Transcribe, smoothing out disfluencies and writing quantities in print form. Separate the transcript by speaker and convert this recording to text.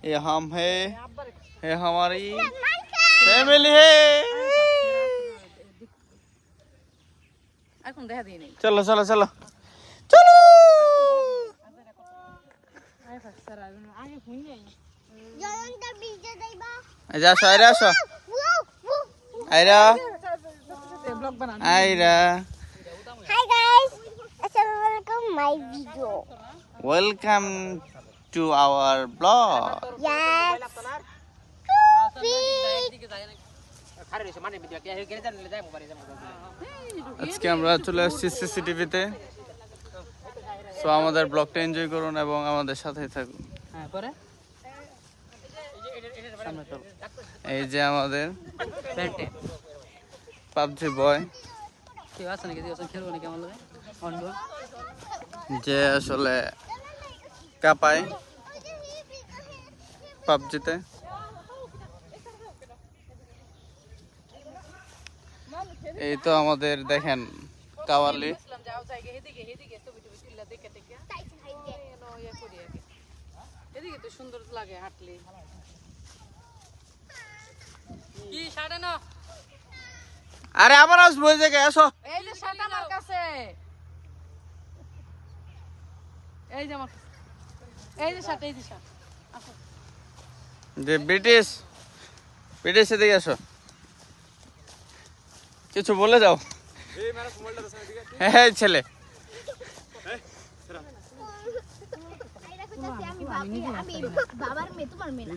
Speaker 1: ये हम है, ये हमारी फैमिली है। चलो चलो चलो चलो আসো আইরা আসো আইরা আইরা
Speaker 2: Hi guys, assalamualaikum my video.
Speaker 1: Welcome to our blog.
Speaker 2: Yes.
Speaker 1: আজকে আমরা চলে আসছি সিসিটিভিতে। সো আমাদের ব্লগটা এনজয় করুন এবং আমাদের সাথেই থাকুন। এই যে আমাদের পাবজি বয় যে আসলে কাপায় পাবজিতে। এই তো আমাদের দেখেন কাওয়ালি
Speaker 3: সুন্দর লাগে হাঁটলে।
Speaker 1: আরে আবার আসবো ওই জায়গায় আসো।
Speaker 3: এই যে শার্ট আমার কাছে, এই যে আমার এই যে শার্ট, এই যে শার্ট।
Speaker 1: যে ব্রিটিশ ব্রিটিশ এদিকে আসো, কিছু বলে যাও। হ্যাঁ ছেলে
Speaker 2: আমি বাবার মেয়ে, তোমার মেয়ে।